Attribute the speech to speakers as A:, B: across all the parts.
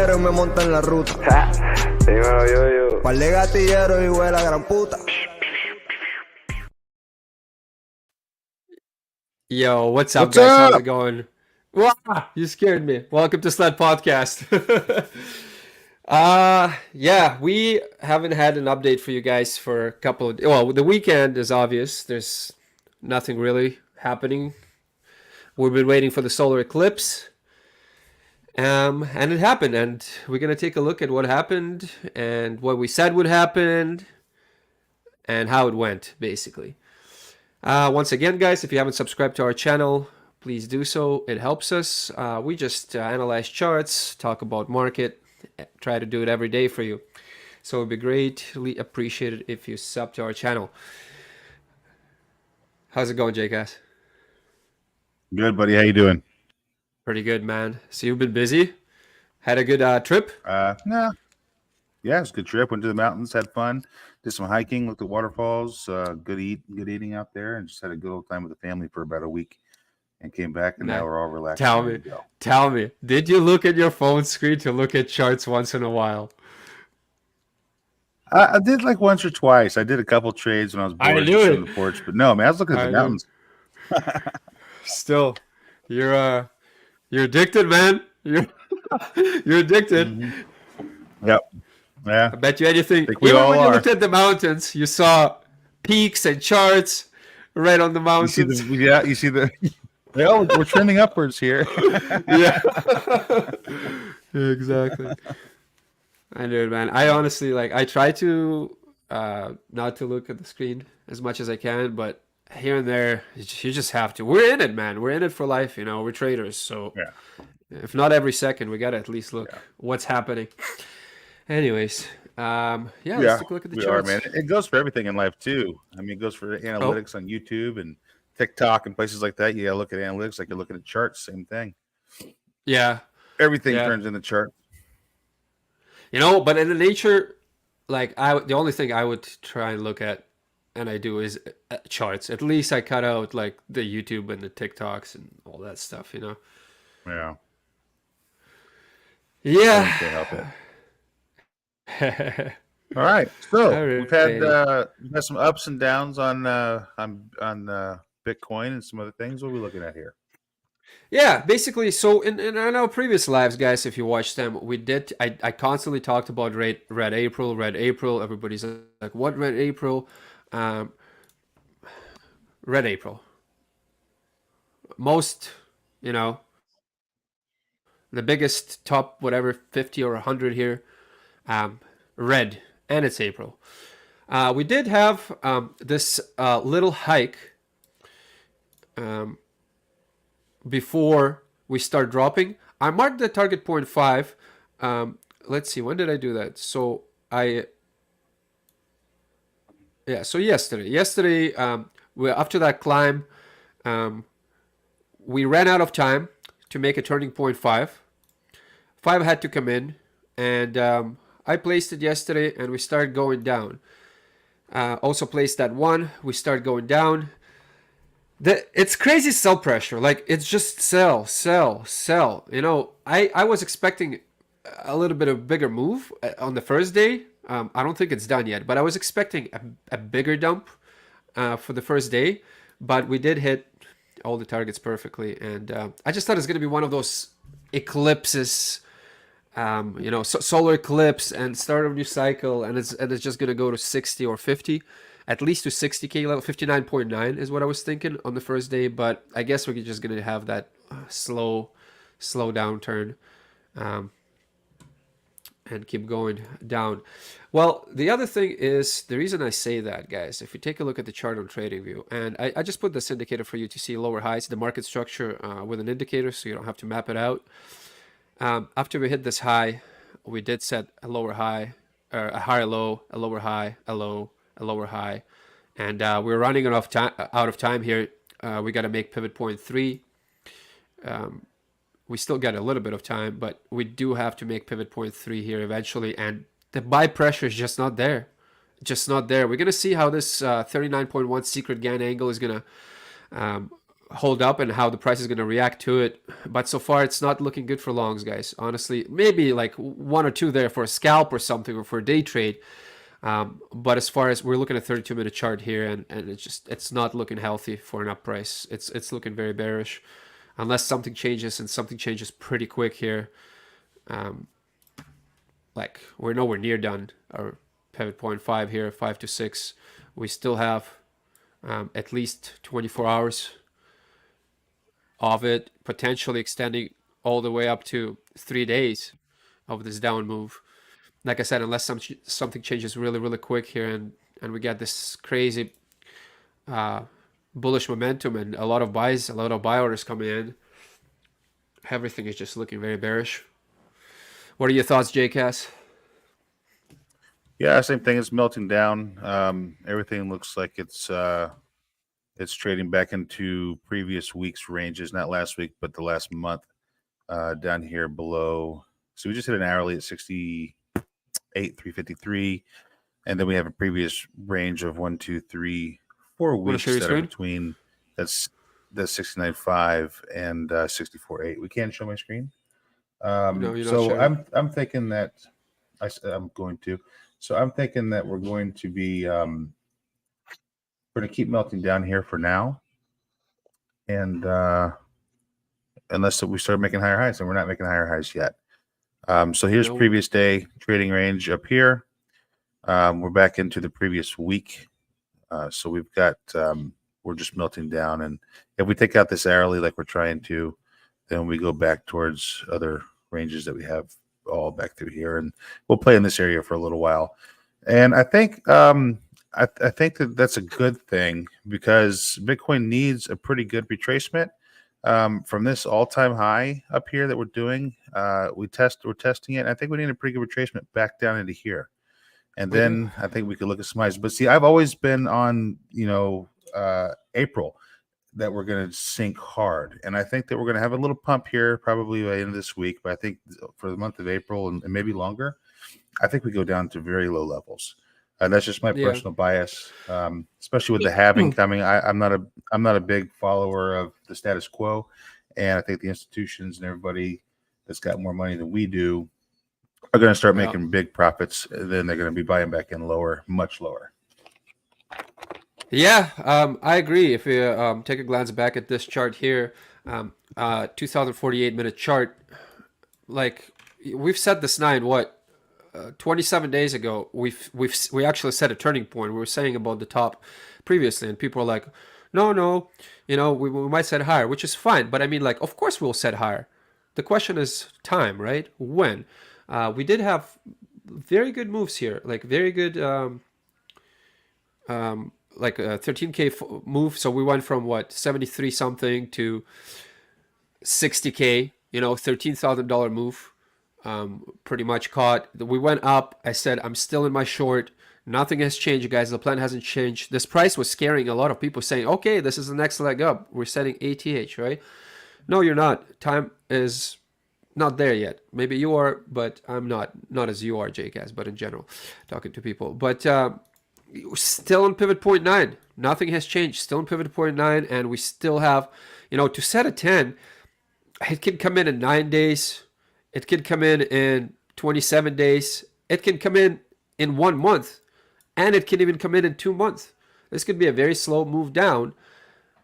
A: gatillero y me monta en la ruta.
B: Dímelo, yo.
A: Par de gatilleros y huele a gran puta.
C: Yo, what's up,
D: What's
C: guys?
D: up?
C: How's it going? Wow, you scared me. Welcome to SLED Podcast. Yeah, we haven't had an update for you guys for a couple of, well, the weekend is obvious. There's nothing really happening. We've been waiting for the solar eclipse. And it happened, and we're gonna take a look at what happened and what we said would happen and how it went, basically. Once again, guys, if you haven't subscribed to our channel, please do so. It helps us. We just analyze charts, talk about market, try to do it every day for you. So it would be greatly appreciated if you sub to our channel. How's it going, J-Cass?
D: Good, buddy. How you doing?
C: Pretty good, man. So you've been busy? Had a good trip?
D: Nah. Yeah, it was a good trip. Went to the mountains, had fun, did some hiking, looked at waterfalls, good eating out there, and just had a good old time with the family for about a week. And came back, and
C: Nah.
D: now we're all relaxed.
C: Tell me, did you look at your phone screen to look at charts once in a while?
D: I did like once or twice. I did a couple trades when I was bored just on the porch, but no, man, I was looking at the mountains.
C: Still, you're addicted, man. You're addicted.
D: Mm-hmm. Yep. Yeah.
C: I bet you anything.
D: We
C: Even
D: all
C: when you
D: are.
C: looked at the mountains, you saw peaks and charts right on the mountains.
D: You see the well, we're trending upwards here.
C: Yeah. Exactly. I know, man. I honestly I try to not to look at the screen as much as I can, but here and there you just have to. We're in it, man. We're in it for life, you know. We're traders, so
D: Yeah.
C: if not every second, we gotta at least look what's happening. Anyways, let's take a look at the charts.
D: Man. It goes for everything in life too. I mean, it goes for analytics on YouTube and TikTok and places like that. You gotta look at analytics like you're looking at charts. Same thing.
C: Yeah.
D: Everything turns into chart.
C: You know, but in the nature, the only thing I would try and look at, and I do, is charts. At least I cut out like the YouTube and the TikToks and all that stuff, you know.
D: Yeah.
C: Yeah.
D: Can't help it. All right. So we've had some ups and downs on Bitcoin and some other things. What are we looking at here?
C: Yeah, basically, so in our previous lives, guys, if you watched them, I constantly talked about red April. Everybody's like, what red April? Red April. Most, you know, the biggest top, whatever, 50 or 100 here, red, and it's April. We did have this little hike before we start dropping. I marked the target point 5. Let's see, when did I do that? So yesterday, after that climb, we ran out of time to make a turning point 5. 5 had to come in, and I placed it yesterday, and we started going down. Also placed that 1. We start going down. It's crazy sell pressure. Like, it's just sell. You know, I was expecting a little bit of bigger move on the first day. I don't think it's done yet, but I was expecting a bigger dump for the first day. But we did hit all the targets perfectly, and I just thought it's going to be one of those eclipses, you know, solar eclipse and start of a new cycle, and it's just going to go to 60 or 50. At least to 60K level. 59.9 is what I was thinking on the first day, but I guess we're just going to have that slow downturn and keep going down. Well, the other thing is, the reason I say that, guys, if you take a look at the chart on TradingView, and I just put this indicator for you to see lower highs, the market structure with an indicator, so you don't have to map it out. After we hit this high, we did set a lower high, or a higher low, a lower high, a low, a lower high, and we're running out of time here. We got to make pivot point 3. We still got a little bit of time, but we do have to make pivot point 3 here eventually, and the buy pressure is just not there. We're gonna see how this 39.1 secret GAN angle is gonna hold up and how the price is going to react to it. But so far, it's not looking good for longs, guys. Honestly, maybe like one or two there for a scalp or something, or for a day trade. But as far as we're looking at 32-minute chart here, and it's not looking healthy for an up price. It's looking very bearish, unless something changes, and something changes pretty quick here. Like we're nowhere near done. Our pivot point 5 here, 5 to 6. We still have at least 24 hours of it, potentially extending all the way up to 3 days of this down move. Like I said, unless something changes really, really quick here, and we get this crazy bullish momentum and a lot of buys, a lot of buy orders coming in, everything is just looking very bearish. What are your thoughts, JCass?
D: Yeah, same thing. It's melting down. Everything looks like it's trading back into previous week's ranges, not last week, but the last month. Down here below. So we just hit an hourly at 68,353, and then we have a previous range of 1, 2, 3, 4 weeks that are between that's 69.5 and 64.8. We can't show my screen.
C: No, you're not
D: so
C: sharing.
D: I'm thinking that I'm going to. So I'm thinking that we're going to be we're going to keep melting down here for now, and unless we start making higher highs, and we're not making higher highs yet. So here's previous day trading range up here. We're back into the previous week. So we've got we're just melting down, and if we take out this hourly like we're trying to, then we go back towards other ranges that we have all back through here, and we'll play in this area for a little while. And I think I think that that's a good thing, because Bitcoin needs a pretty good retracement from this all-time high up here that we're doing. We're testing it, and I think we need a pretty good retracement back down into here, and then I think we could look at some highs. But see, I've always been on April that we're going to sink hard, and I think that we're going to have a little pump here probably by the end of this week. But I think for the month of April and maybe longer, I think we go down to very low levels. That's just my personal bias, especially with the halving coming. I'm not a big follower of the status quo, and I think the institutions and everybody that's got more money than we do are going to start making big profits. Then they're going to be buying back in lower, much lower.
C: Yeah, I agree. If you take a glance back at this chart here, 2048-minute chart, like we've set this 27 days ago. We actually set a turning point. We were saying about the top previously, and people are like, no, we might set higher, which is fine. But I mean, like, of course we'll set higher. The question is time, right? When? We did have very good moves here, like very good, like a 13K move. So we went from 73 something to 60K, $13,000 move. Pretty much caught. We went up. I said, I'm still in my short. Nothing has changed, guys. The plan hasn't changed. This price was scaring a lot of people, saying, okay, this is the next leg up. We're setting ATH, right? No, you're not. Time is not there yet. Maybe you are, but I'm not. Not as you are, JCass, but in general, talking to people. But still on pivot point 9. Nothing has changed. Still on pivot point 9, and we still have, to set a 10, it can come in 9 days. It can come in 27 days. It can come in 1 month, and it can even come in 2 months. This could be a very slow move down,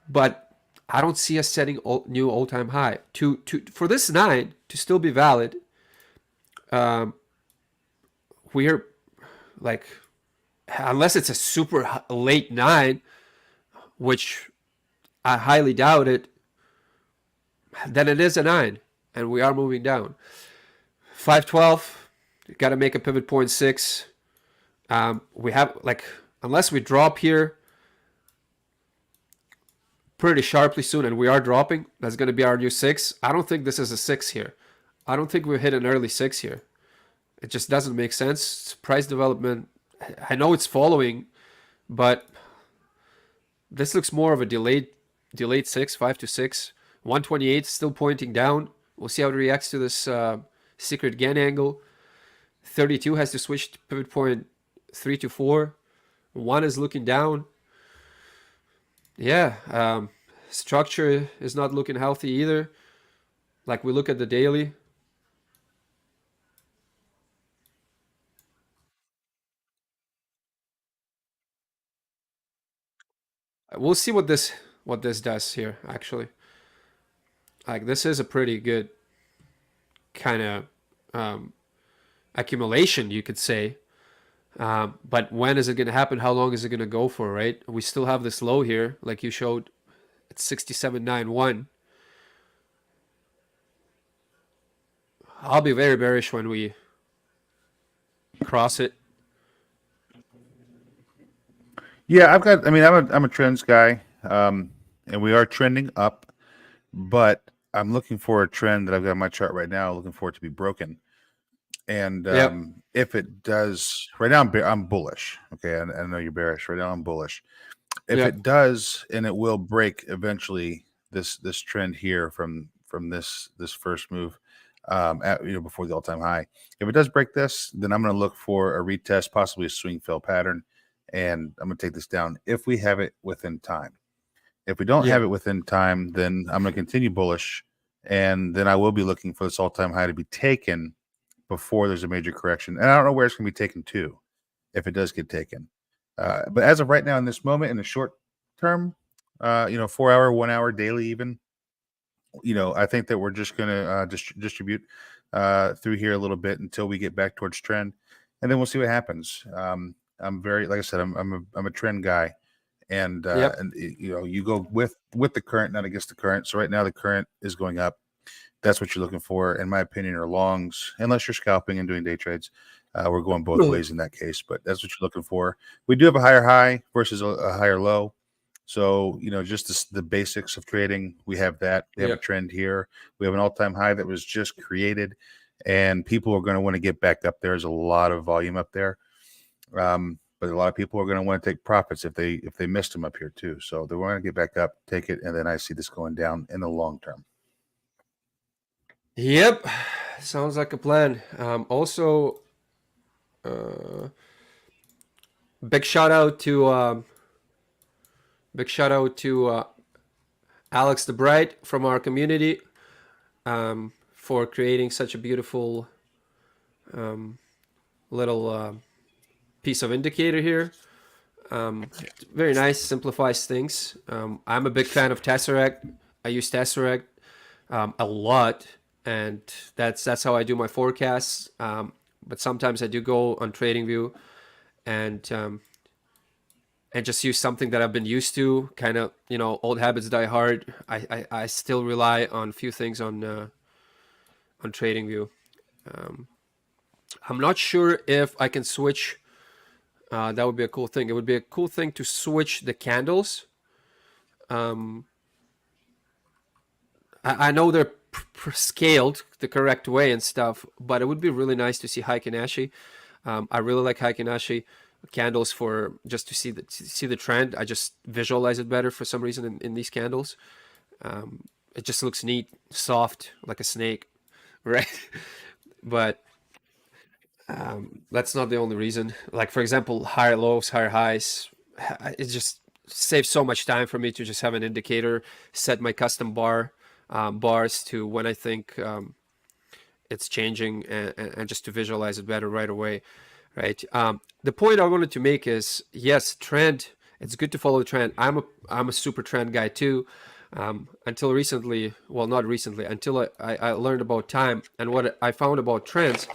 C: but I don't see us setting new all-time high. For this 9 to still be valid, we're like, unless it's a super late 9, which I highly doubt it, then it is a 9, and we are moving down. 512, got to make a pivot point 6. We have, unless we drop here pretty sharply soon, and we are dropping, that's going to be our new 6. I don't think this is a 6 here. I don't think we hit an early 6 here. It just doesn't make sense. Price development, I know it's following, but this looks more of a delayed 6, 5 to 6. 128 still pointing down. We'll see how it reacts to this secret GAN angle. 32 has to switch to pivot point 3 to 4. 1 is looking down. Yeah, Structure is not looking healthy either. Like we look at the daily. We'll see what this does here actually. Like this is a pretty good kind of accumulation, you could say. But when is it going to happen? How long is it going to go for, right? We still have this low here, like you showed, at 67.91. I'll be very bearish when we cross it.
D: Yeah, I'm a trends guy, and we are trending up, but I'm looking for a trend that I've got on my chart right now, looking for it to be broken. And
C: Yep.
D: if it does, right now I'm bullish. Okay, I know you're bearish. Right now I'm bullish. If
C: Yep.
D: it does, and it will break eventually, this trend here from this first move, before the all-time high. If it does break this, then I'm going to look for a retest, possibly a swing fill pattern, and I'm going to take this down if we have it within time. If we don't have
C: Yeah.
D: it within time, then I'm going to continue bullish, and then I will be looking for this all-time high to be taken before there's a major correction. And I don't know where it's going to be taken to if it does get taken. But as of right now, in this moment, in the short term, 4 hour, 1 hour daily, even, I think that we're just going to distribute through here a little bit until we get back towards trend, and then we'll see what happens. I'm very, like I said, I'm a trend guy, and
C: Yep.
D: you go with the current, not against the current. So right now the current is going up. That's what you're looking for, in my opinion, are longs, unless you're scalping and doing day trades. We're going both ways in that case, but that's what you're looking for. We do have a higher high versus a higher low. So, just the basics of trading, we have that. We have a
C: Yep.
D: trend here. We have an all-time high that was just created, and people are going to want to get back up there. There's a lot of volume up there. But a lot of people are going to want to take profits if they missed them up here too. So they want to get back up, take it, and then I see this going down in the long term.
C: Yep. Sounds like a plan. Also, big shout out to Alex the Bright from our community for creating such a beautiful little piece of indicator here. Very nice, simplifies things. I'm a big fan of Tesseract. I use Tesseract a lot, and that's how I do my forecasts. But sometimes I do go on TradingView and just use something that I've been used to. Kind of, old habits die hard. I still rely on a few things on TradingView. I'm not sure if I can switch. That would be a cool thing. It would be a cool thing to switch the candles. I know they're scaled the correct way and stuff, but it would be really nice to see Heiken Ashi. I really like Heiken Ashi candles for just to see the trend. I just visualize it better for some reason in these candles. It just looks neat, soft, like a snake, right? But that's not the only reason. Like, for example, higher lows, higher highs. It just saves so much time for me to just have an indicator, set my custom bars to when I think it's changing, and just to visualize it better right away, right? The point I wanted to make is, yes, trend. It's good to follow the trend. I'm a super trend guy too. Until recently, well, not recently, until I learned about time, and what I found about trends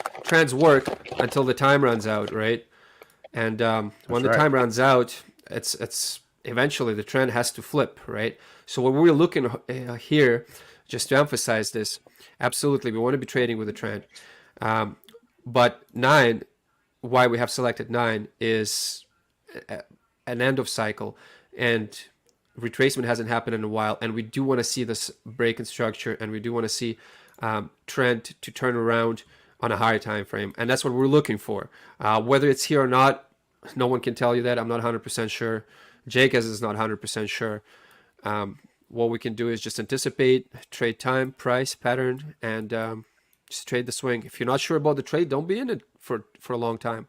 C: work until the time runs out, right? And when the
D: right.
C: time runs out, it's eventually the trend has to flip, right? So when we're looking here, just to emphasize this, absolutely, we want to be trading with a trend. But 9, why we have selected 9 is an end of cycle, and retracement hasn't happened in a while, and we do want to see this break in structure, and we do want to see trend to turn around on a higher time frame, and that's what we're looking for. Whether it's here or not, no one can tell you that. I'm not 100% sure. Jake is not 100% sure. What we can do is just anticipate, trade time, price, pattern, and just trade the swing. If you're not sure about the trade, don't be in it for a long time.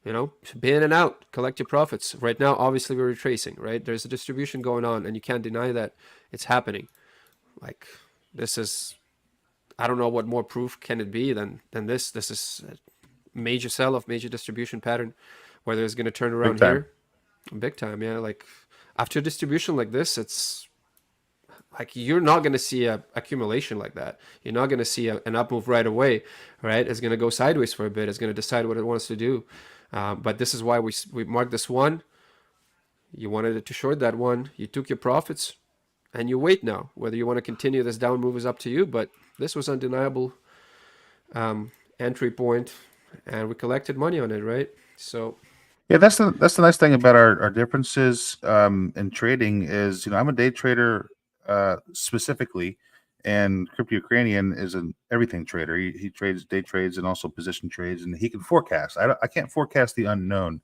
C: You know, be in and out, collect your profits. Right now, obviously, we're retracing, right? There's a distribution going on, and you can't deny that it's happening. Like, this is, I don't know what more proof can it be than this. This is a major sell-off, major distribution pattern, whether it's going to turn
D: Big
C: around
D: time.
C: here, big time, yeah. Like, after a distribution like this, it's like you're not going to see a accumulation like that. You're not going to see an up move right away, right? It's going to go sideways for a bit. It's going to decide what it wants to do. But this is why we marked this one. You wanted it to short that one. You took your profits, and you wait now. Whether you want to continue this down move is up to you. But this was undeniable entry point, and we collected money on it, right? So
D: Yeah, that's the nice thing about our differences in trading is, I'm a day trader specifically, and Crypto Ukrainian is an everything trader. He trades day trades and also position trades, and he can forecast. I can't forecast the unknown.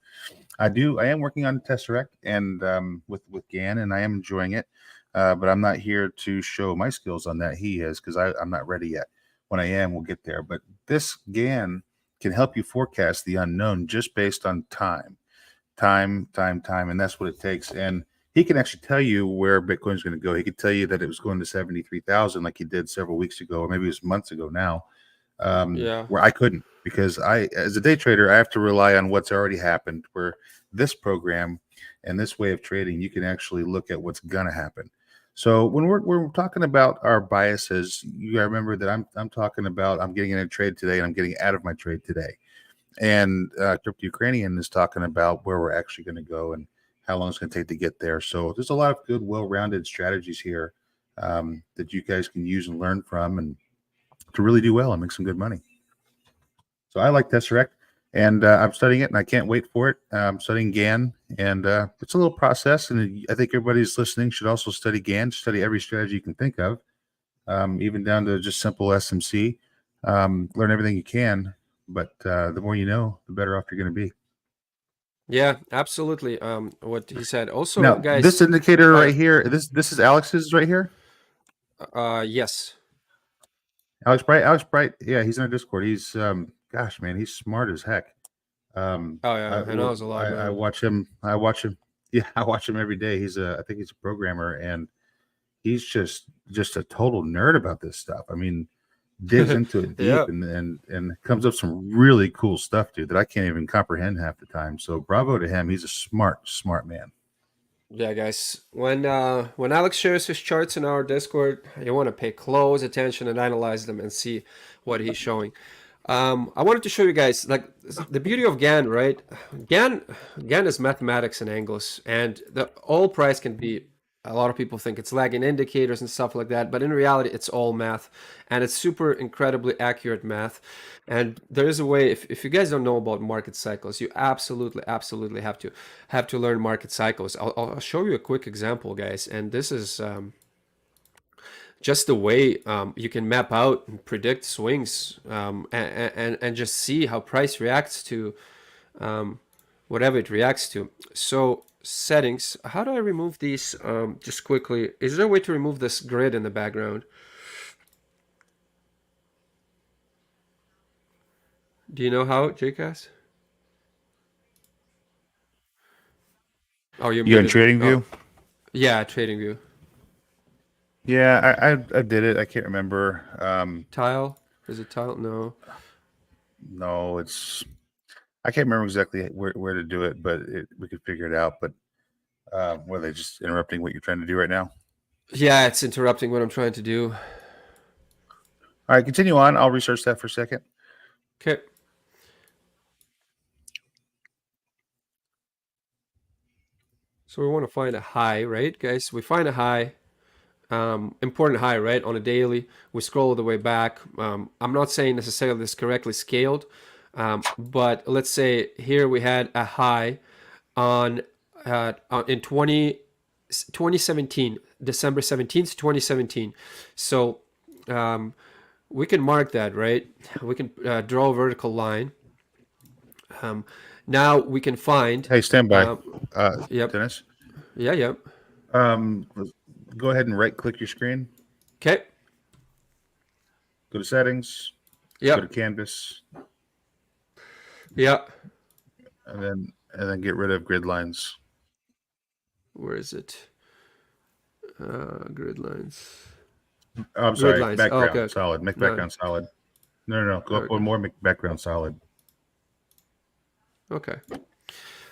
D: I am working on Tesseract and with GAN, and I am enjoying it. But I'm not here to show my skills on that. He is, because I'm not ready yet. When I am, we'll get there. But this GAN can help you forecast the unknown just based on time, and that's what it takes. And he can actually tell you where Bitcoin is going to go. He could tell you that it was going to 73,000, like he did several weeks ago, or maybe it was months ago now.
C: yeah,
D: Where I couldn't, because as a day trader, I have to rely on what's already happened. Where this program and this way of trading, you can actually look at what's gonna happen. So when we're talking about our biases, you gotta remember that I'm talking about I'm getting in a trade today and I'm getting out of my trade today. And Crypto Ukrainian is talking about where we're actually going to go and how long it's going to take to get there. So there's a lot of good, well-rounded strategies here that you guys can use and learn from, and to really do well and make some good money. So I like Tesseract, and I'm studying it, and I can't wait for it. I'm studying GAN, and it's a little process, and I think everybody's listening should also study GAN, study every strategy you can think of, even down to just simple SMC. Learn everything you can, but the more you know, the better off you're going to be.
C: yeah, absolutely. What he said. Also,
D: Now, this
C: guys.
D: indicator
C: Oh
D: right
C: yeah.
D: here, this is Alex's right here.
C: Yes.
D: Alex Bright, yeah, he's in our Discord. He's gosh, man, he's smart as heck.
C: Oh yeah, I know it's a lot,
D: I
C: man.
D: watch him. Yeah, I watch him every day. I think he's a programmer, and he's just a total nerd about this stuff. I mean, digs into it
C: Yeah.
D: deep, and comes up some really cool stuff, dude, that I can't even comprehend half the time. So bravo to him. He's a smart man.
C: Yeah, guys. When Alex shares his charts in our Discord, you want to pay close attention and analyze them and see what he's showing. I wanted to show you guys like the beauty of GAN, right? GAN is mathematics and angles, and the all price can be. A lot of people think it's lagging indicators and stuff like that, but in reality, it's all math, and it's super incredibly accurate math. And there is a way. If you guys don't know about market cycles, you absolutely have to learn market cycles. I'll show you a quick example, guys, and this is just the way you can map out and predict swings and just see how price reacts to whatever it reacts to. So settings, how do I remove these just quickly? Is there a way to remove this grid in the background? Do you know how, JCast? Oh, you're
D: You in
C: muted.
D: Trading
C: Oh,
D: View?
C: yeah, trading view.
D: Yeah, I did it. I can't remember.
C: Tile? Is it tile? No.
D: No, I can't remember exactly where to do it, but we could figure it out. But were they just interrupting what you're trying to do right now?
C: Yeah, it's interrupting what I'm trying to do.
D: All right, continue on. I'll research that for a second.
C: Okay. So we want to find a high, right, guys? We find a high, important high, right, on a daily. We scroll all the way back. I'm not saying necessarily this correctly scaled, but let's say here we had a high on in 2017, December 17th, 2017. So we can mark that, right? We can draw a vertical line. Now we can find.
D: Hey, stand by,
C: Yep.
D: Dennis.
C: Yeah. Yep.
D: Go ahead and right-click your screen.
C: Okay.
D: Go to Settings. Go to
C: Yep.
D: Canvas.
C: Yeah.
D: and then get rid of grid lines.
C: Where is it? Grid lines.
D: I'm
C: Grid
D: sorry,
C: lines. Oh,
D: background
C: okay.
D: solid. Make
C: No.
D: background solid. No. Go up
C: Okay.
D: one more. Make background solid.
C: Okay.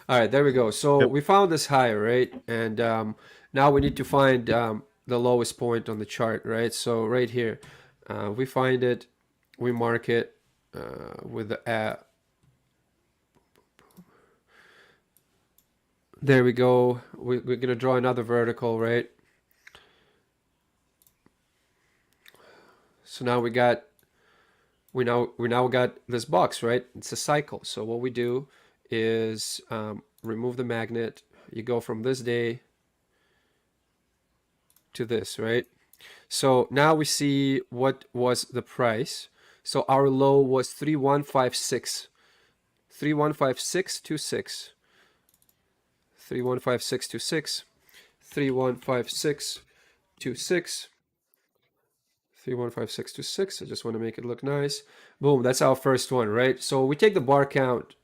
C: All right, there we go. So
D: Yep.
C: we found this high, right? And now we need to find the lowest point on the chart, right? So right here, we find it, we mark it with the there we go. We're gonna draw another vertical, right? So now we now got this box, right? It's a cycle. So what we do is remove the magnet. You go from this day to this, right? So now we see what was the price. So our low was 3156. 315626. 315626. 315626. 315626. I just want to make it look nice. Boom, that's our first one, right? So we take the bar count,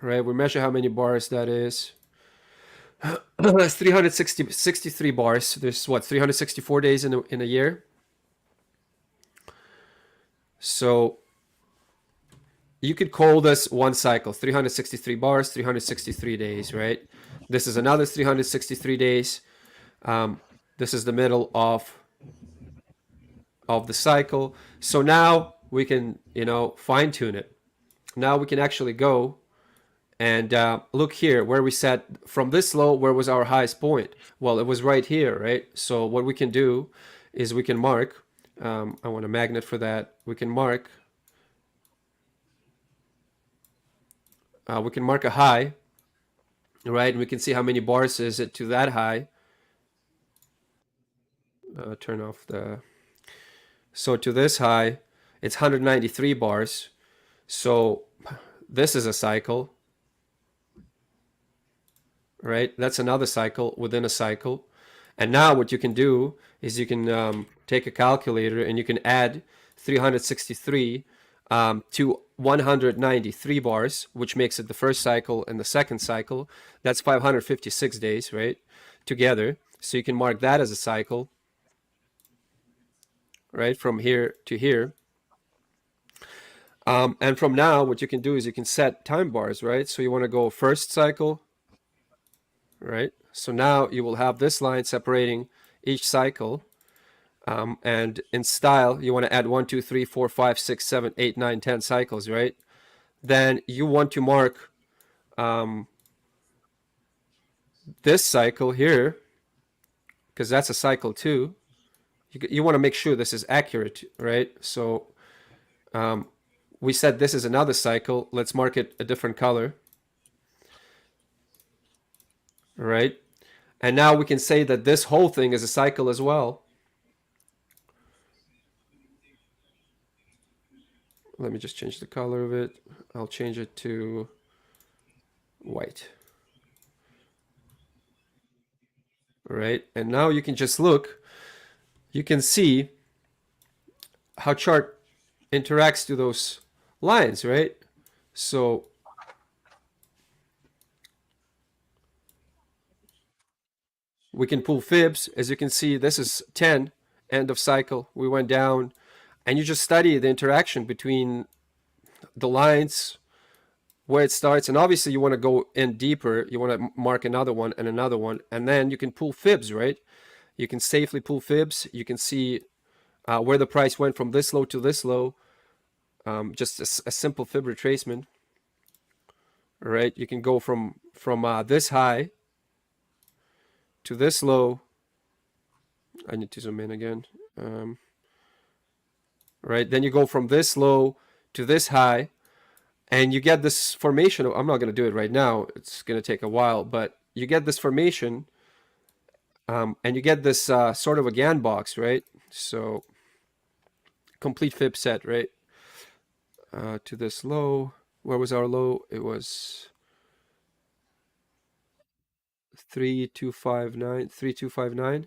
C: right? We measure how many bars that is. That's 363 bars. There's what, 364 days in a year? So you could call this one cycle, 363 bars, 363 days, right? This is another 363 days. This is the middle of the cycle. So now we can, fine tune it. Now we can actually go and look here where we set from this low, where was our highest point? Well, it was right here, right? So what we can do is we can mark, I want a magnet for that. We can mark a high, right? And we can see how many bars is it to that high. Turn off the... So to this high, it's 193 bars. So this is a cycle, right? That's another cycle within a cycle. And now what you can do is you can take a calculator and you can add 363 to 193 bars, which makes it the first cycle and the second cycle. That's 556 days, right? Together. So you can mark that as a cycle, right? From here to here. And from now, what you can do is you can set time bars, right? So you want to go first cycle, right? So now you will have this line separating each cycle. And in style, you want to add 1, 2, 3, 4, 5, 6, 7, 8, 9, 10 cycles, right? Then you want to mark this cycle here, because that's a cycle too. You want to make sure this is accurate, right? So we said this is another cycle. Let's mark it a different color, right? And now we can say that this whole thing is a cycle as well. Let me just change the color of it. I'll change it to white. All right, and now you can just look. You can see how chart interacts to those lines, right? So we can pull fibs. As you can see, this is 10, end of cycle. We went down, and you just study the interaction between the lines, where it starts. And obviously you want to go in deeper. You want to mark another one, and then you can pull fibs, right? You can safely pull fibs. You can see where the price went from this low to this low. Just a simple fib retracement, right? You can go from this high to this low. I need to zoom in again. Right, then you go from this low to this high, and you get this formation. I'm not going to do it right now. It's going to take a while, but you get this formation, and you get this sort of a GAN box, right? So complete fib set, right? To this low. Where was our low? It was 3259, 3259,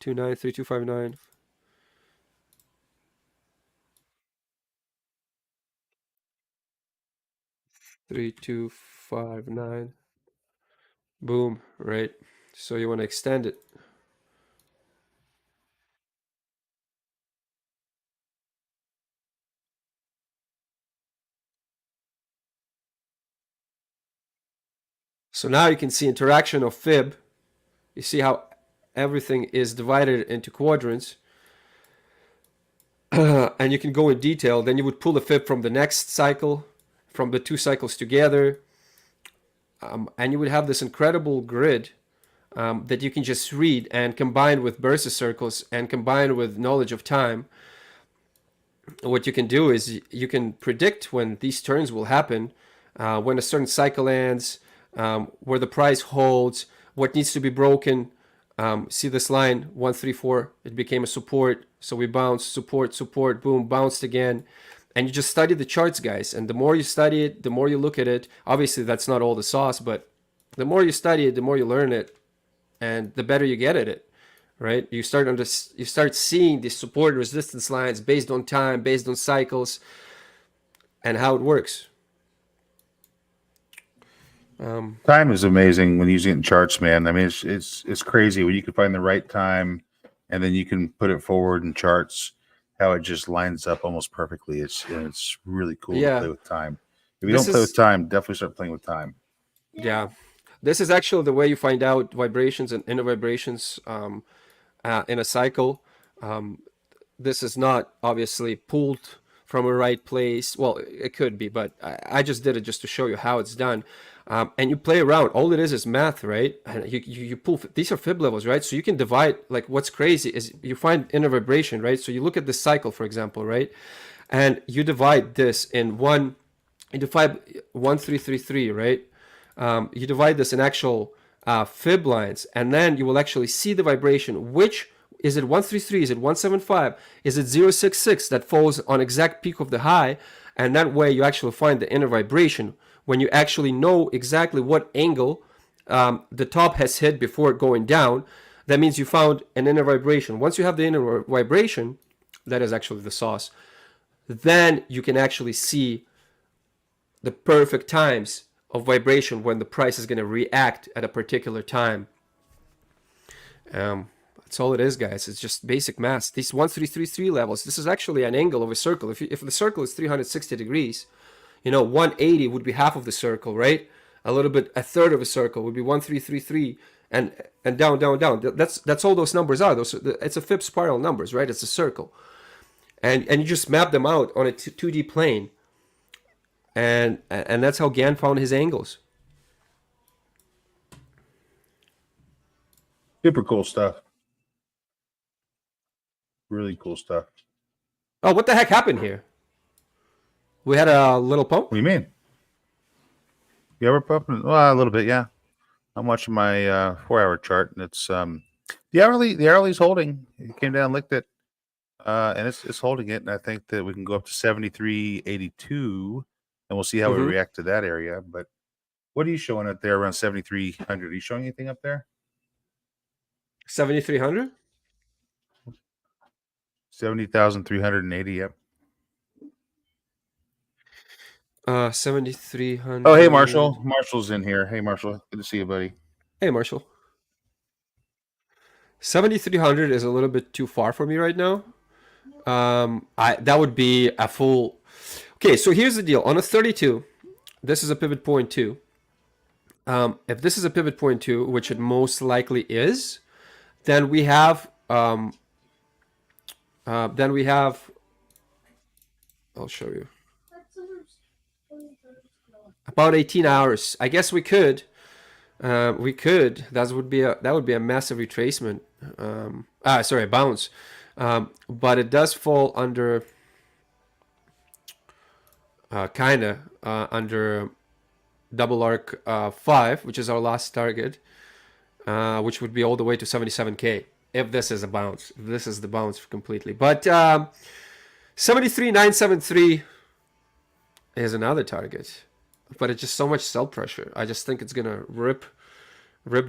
C: 29, 3259. 3259. Boom, right? So you want to extend it. So now you can see interaction of fib. You see how everything is divided into quadrants. And you can go in detail. Then you would pull the fib from the next cycle, from the two cycles together. And you would have this incredible grid that you can just read and combine with bursa circles and combine with knowledge of time. What you can do is you can predict when these turns will happen, when a certain cycle ends, where the price holds, what needs to be broken. See this line 134, it became a support, so we bounced, support, boom, bounced again. And you just study the charts, guys, and the more you study it, the more you look at it. Obviously that's not all the sauce, but the more you study it, the more you learn it, and the better you get at it, right? You start seeing these support and resistance lines based on time, based on cycles, and how it works.
D: Time is amazing when using it in charts, man. I mean, it's crazy when you can find the right time, and then you can put it forward in charts. How it just lines up almost perfectly. It's really cool to play with time. If you don't play with time, definitely start playing with time.
C: Yeah. This is actually the way you find out vibrations and inner vibrations in a cycle. This is not obviously pulled from a right place. Well, it could be, but I just did it just to show you how it's done. And you play around. All it is math, right? And you pull. These are fib levels, right? So you can divide. Like what's crazy is you find inner vibration, right? So you look at this cycle, for example, right? And you divide this in one. You divide 1333, right? You divide this in actual fib lines, and then you will actually see the vibration. Which is it 133? Is it 175? Is it 066 that falls on exact peak of the high? And that way you actually find the inner vibration when you actually know exactly what angle the top has hit before going down. That means you found an inner vibration. Once you have the inner vibration, that is actually the sauce, then you can actually see the perfect times of vibration when the price is going to react at a particular time. That's all it is, guys. It's just basic math. These 1333 levels, this is actually an angle of a circle. If the circle is 360 degrees, 180 would be half of the circle, right? A third of a circle would be 1333, and down, down, down. That's all those numbers are. It's a fib spiral numbers, right? It's a circle, and you just map them out on a 2D plane, and that's how Gann found his angles.
D: Super cool stuff. Really cool stuff.
C: Oh, what the heck happened here? We had a little pump?
D: What do you mean? Yeah, we're pumping. Well, a little bit, yeah. I'm watching my 4-hour chart, and it's the hourly's holding. It came down, licked it, and it's holding it. And I think that we can go up to 73.82, and we'll see how we react to that area. But what are you showing up there around 7,300? Are you showing anything up there?
C: 7,300?
D: 70,380. Yep.
C: 7,300.
D: Oh, hey, Marshall. Marshall's in here. Hey, Marshall. Good to see you, buddy.
C: Hey, Marshall. 7,300 is a little bit too far for me right now. That would be a full. Okay, so here's the deal. On a 32, this is a pivot point 2. If this is a pivot point 2, which it most likely is, then we have I'll show you. About 18 hours. I guess we could. That would be a massive retracement. A bounce. But it does fall under under double arc 5, which is our last target, which would be all the way to 77K if this is a bounce. If this is the bounce completely. But 73,973 is another target. But it's just so much sell pressure. I just think it's gonna rip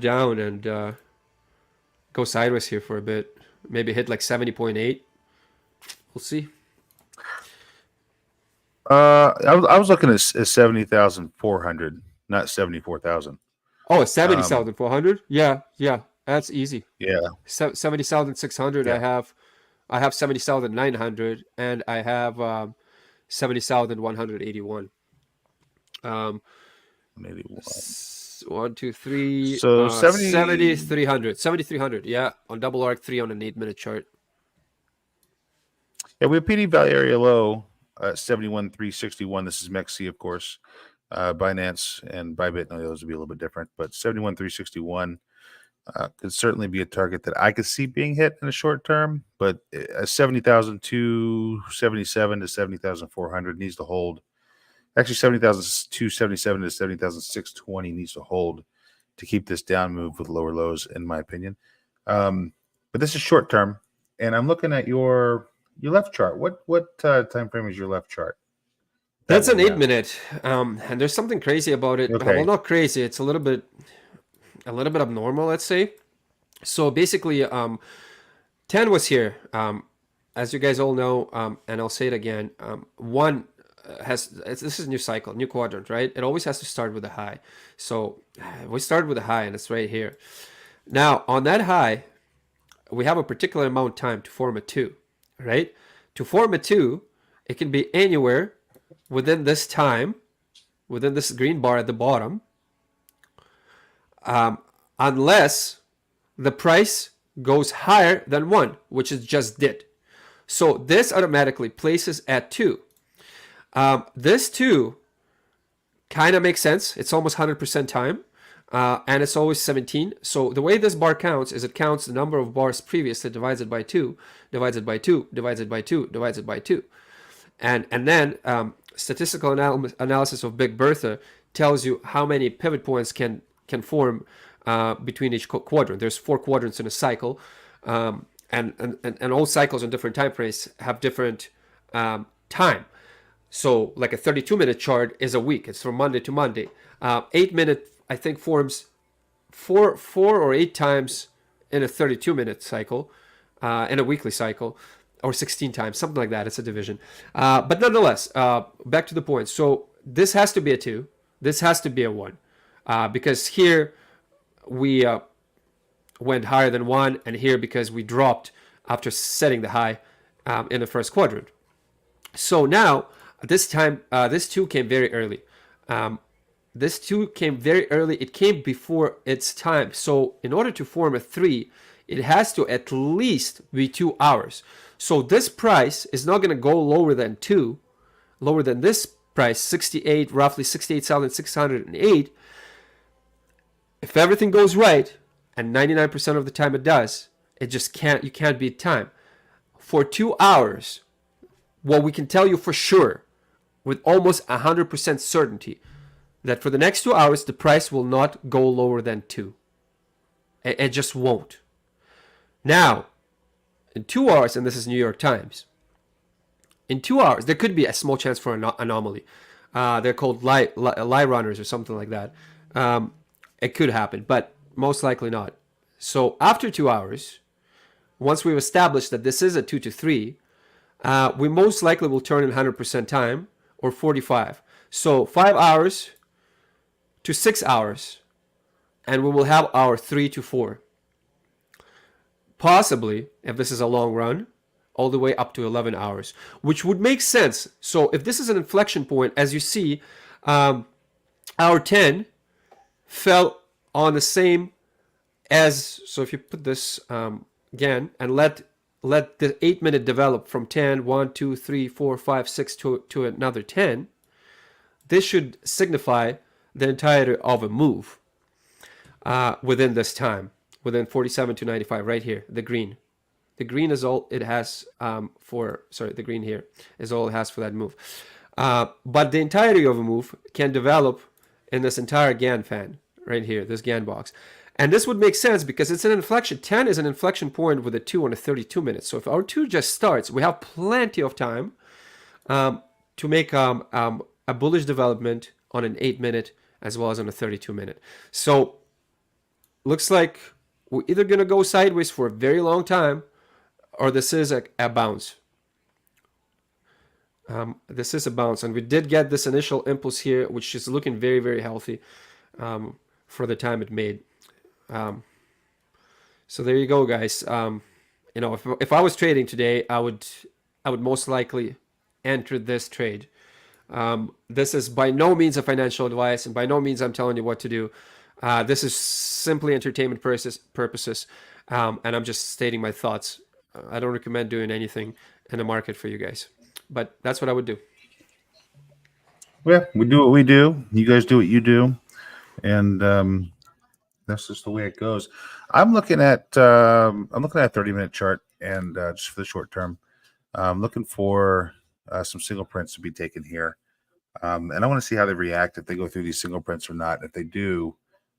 C: down and go sideways here for a bit. Maybe hit like 70.8. We'll see.
D: I was looking at 70,400, not 74,000.
C: Oh, 70,400. Yeah, that's easy.
D: Yeah.
C: 70,600.
D: Yeah.
C: I have 70,900, and I have 70,181.
D: 81.
C: 1, 2, 3,
D: So 70.
C: 7,300. 7,300. Yeah, on double arc 3 on an 8-minute chart.
D: Yeah, we have PD value area low, 71,361. This is MEXC, of course. Binance and Bybit, no, those would be a little bit different, but 71,361 could certainly be a target that I could see being hit in the short term. But 70,277 to 70,400 needs to hold. Actually, 70,277 to 70,620 needs to hold to keep this down move with lower lows, in my opinion. But this is short term, and I'm looking at your left chart. What time frame is your left chart?
C: That's an 8-minute, and there's something crazy about it.
D: Okay.
C: Well, not crazy. It's a little bit abnormal, let's say. So basically, 10 was here. As you guys all know, and I'll say it again. One this is a new cycle, new quadrant, right? It always has to start with a high. So we start with a high, and it's right here. Now on that high, we have a particular amount of time to form a 2, right? To form a 2, it can be anywhere within this time, within this green bar at the bottom, unless the price goes higher than 1, which it just did. So this automatically places at 2. This 2 kind of makes sense. It's almost 100% time, and it's always 17. So the way this bar counts is it counts the number of bars previously divided by 2, divided by 2, divided by 2, divided by 2. And then statistical analysis of Big Bertha tells you how many pivot points can form between each quadrant. There's 4 quadrants in a cycle, and all cycles in different time frames have different time. So like a 32-minute chart is a week. It's from Monday to Monday. 8-minute, I think, forms 4 or 8 times in a 32-minute cycle, in a weekly cycle, or 16 times, something like that. It's a division. But nonetheless, back to the point. So this has to be a 2. This has to be a 1. Because here we went higher than 1, and here because we dropped after setting the high in the first quadrant. So now, this time, this 2 came very early. This 2 came very early. It came before its time. So in order to form a 3, it has to at least be 2 hours. So this price is not going to go lower than 2, lower than this price, 68, roughly 68,608. If everything goes right, and 99% of the time it does, it just can't, you can't beat time. For 2 hours, what we can tell you for sure, with almost 100% certainty, that for the next 2 hours, the price will not go lower than 2. It just won't. Now, in 2 hours, and this is New York Times, in 2 hours, there could be a small chance for an anomaly. They're called lie runners or something like that. It could happen, but most likely not. So after 2 hours, once we've established that this is a 2 to 3, we most likely will turn in 100% time, or 45. So 5 hours to 6 hours, and we will have our 3 to 4. Possibly, if this is a long run, all the way up to 11 hours, which would make sense. So if this is an inflection point, as you see, our 10 fell on the same as, so if you put this again and let the 8-minute develop from 10, 1, 2, 3, 4, 5, 6 to another 10, this should signify the entirety of a move within this time, within 47 to 95, right here, the green. The green is all it has the green here is all it has for that move. But the entirety of a move can develop in this entire Gann fan, right here, this Gann box. And this would make sense because it's an inflection. 10 is an inflection point with a 2 on a 32 minutes. So if our 2 just starts, we have plenty of time to make a bullish development on an 8-minute as well as on a 32-minute. So looks like we're either going to go sideways for a very long time, or this is a bounce. This is a bounce, and we did get this initial impulse here, which is looking very, very healthy for the time it made. So there you go, guys. If I was trading today, I would most likely enter this trade. This is by no means a financial advice, and by no means I'm telling you what to do. This is simply entertainment purposes, and I'm just stating my thoughts. I don't recommend doing anything in the market for you guys, but that's what I would do.
D: Yeah, we do what we do. You guys do what you do, and that's just the way it goes. I'm looking at a 30-minute chart, and just for the short term, I'm looking for some single prints to be taken here, and I want to see how they react, if they go through these single prints or not. If they do,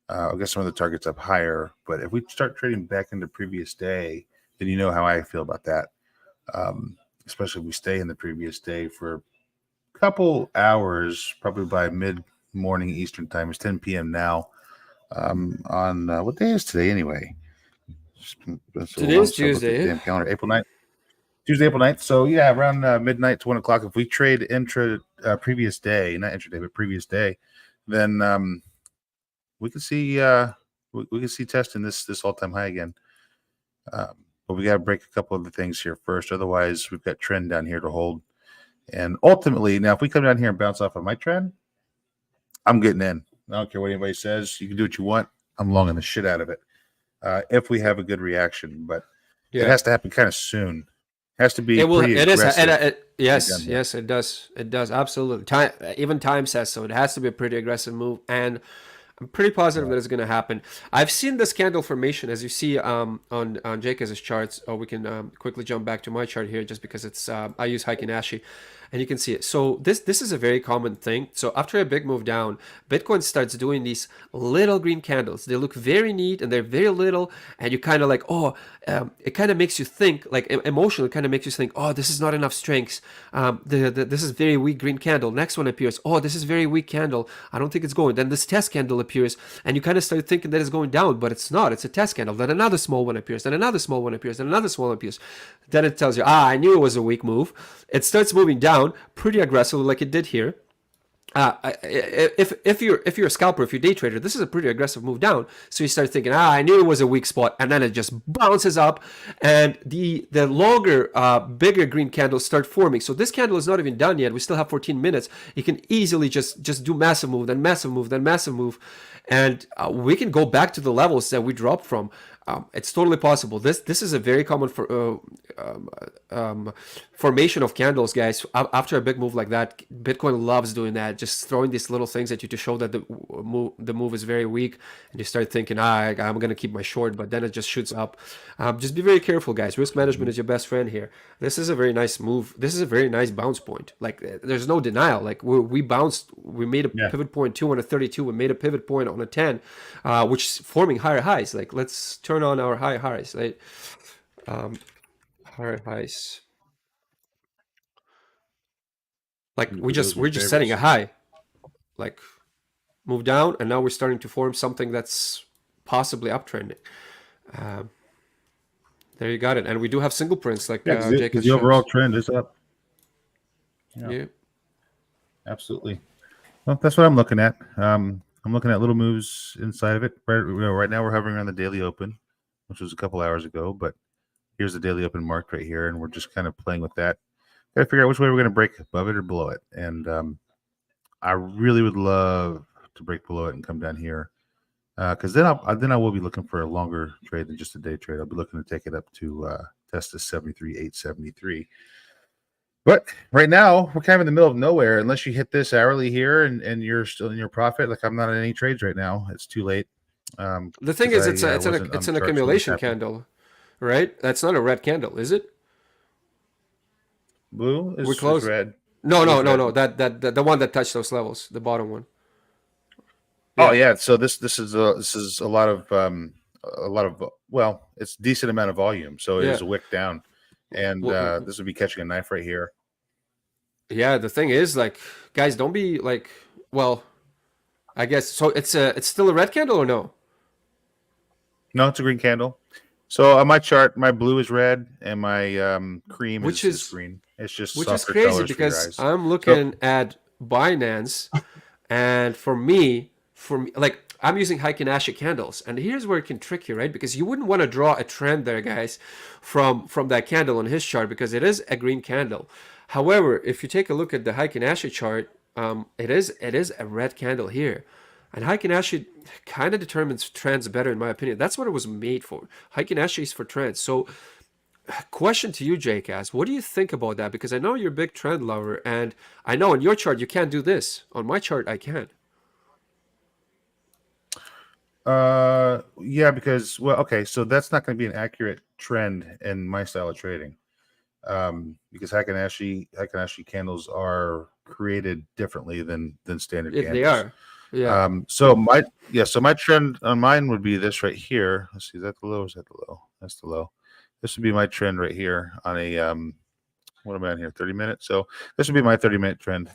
D: I'll get some of the targets up higher. But if we start trading back into previous day, then you know how I feel about that. Especially if we stay in the previous day for a couple hours, probably by mid-morning Eastern time. It's 10 p.m. now. On what day is today anyway?
C: Today is Tuesday.
D: Damn calendar. April 9th. Tuesday, April 9th. So yeah, around midnight to 1 o'clock. If we trade previous day, not intraday, but previous day, then we can see we can see testing this all-time high again. But we got to break a couple of the things here first. Otherwise, we've got trend down here to hold. And ultimately, now if we come down here and bounce off of my trend, I'm getting in. I don't care what anybody says. You can do what you want. I'm longing the shit out of it. If we have a good reaction, but it has to happen kind of soon. It has to be. It is.
C: Yes, it does. It does absolutely. Even time says so. It has to be a pretty aggressive move, and I'm pretty positive that it's going to happen. I've seen this candle formation, as you see on Jacob's charts. Or we can quickly jump back to my chart here, just because it's I use Heikin Ashi, and you can see it. So this is a very common thing. So after a big move down, Bitcoin starts doing these little green candles. They look very neat and they're very little, and you kind of like, it kind of makes you think, like emotionally, kind of makes you think, this is not enough strength. This is very weak green candle. Next one appears. This is very weak candle. I don't think it's going. Then this test candle appears, and you kind of start thinking that it's going down, but it's not. It's a test candle. Then another small one appears. Then another small one appears. Then another small one appears. Then it tells you, I knew it was a weak move. It starts moving down pretty aggressively, like it did here. If you're a scalper, if you're a day trader, this is a pretty aggressive move down. So you start thinking, I knew it was a weak spot, and then it just bounces up, and the longer, bigger green candles start forming. So this candle is not even done yet. We still have 14 minutes. You can easily just do massive move, then massive move, then massive move, and we can go back to the levels that we dropped from. It's totally possible. This is a very common formation of candles, guys. After a big move like that, Bitcoin loves doing that, just throwing these little things at you to show that the move is very weak, and you start thinking, I'm going to keep my short, but then it just shoots up. Just be very careful, guys. Risk management is your best friend here. This is a very nice move. This is a very nice bounce point. Like, there's no denial. Like, we bounced, we made a pivot point 2 on a 32, we made a pivot point on a 10, which is forming higher highs. Like, let's turn on our high highs, right? Higher highs. Like, we're just setting a high, like move down, and now we're starting to form something that's possibly uptrending. There you got it. And we do have single prints, like Jake has
D: the overall trend is up.
C: Yeah.
D: Absolutely. Well, that's what I'm looking at. I'm looking at little moves inside of it. Right now we're hovering around the daily open, which was a couple hours ago, but here's the daily open marked right here, and we're just kind of playing with that. Got to figure out which way we're going to break, above it or below it. And I really would love to break below it and come down here, because then I will be looking for a longer trade than just a day trade. I'll be looking to take it up to test the 73,873. But right now we're kind of in the middle of nowhere. Unless you hit this hourly here and you're still in your profit, like I'm not in any trades right now. It's too late.
C: The thing is, it's an accumulation candle, right? That's not a red candle, is it?
D: Blue is,
C: we're close.
D: Is red.
C: No. That the one that touched those levels, the bottom one.
D: Yeah. Oh yeah. So this is a lot of well, it's a decent amount of volume. So it is a wick down, and this would be catching a knife right here.
C: Yeah. The thing is, like, guys, don't be like, well, I guess so. It's still a red candle or no?
D: No, it's a green candle. So on my chart, my blue is red and my cream
C: which
D: is
C: is
D: green. It's just
C: which is
D: softer
C: crazy
D: colors for your
C: because
D: eyes.
C: I'm
D: So
C: looking at Binance, and for me, like I'm using Heikin-Ashi candles, and here's where it can trick you, right? Because you wouldn't want to draw a trend there, guys, from that candle on his chart because it is a green candle. However, if you take a look at the Heikin-Ashi chart, it is a red candle here. And Heikin-Ashi kind of determines trends better, in my opinion. That's what it was made for. Heikin-Ashi is for trends. So question to you, JCast. What do you think about that? Because I know you're a big trend lover, and I know on your chart you can't do this. On my chart, I can.
D: yeah, because well, okay, so that's not going to be an accurate trend in my style of trading. Because Heikin-Ashi candles are created differently than standard
C: They
D: candles.
C: are. Yeah.
D: So my trend on mine would be this right here. Let's see, is that the low? Is that the low? That's the low. This would be my trend right here on a what am I on here? 30 minutes. So this would be my 30-minute trend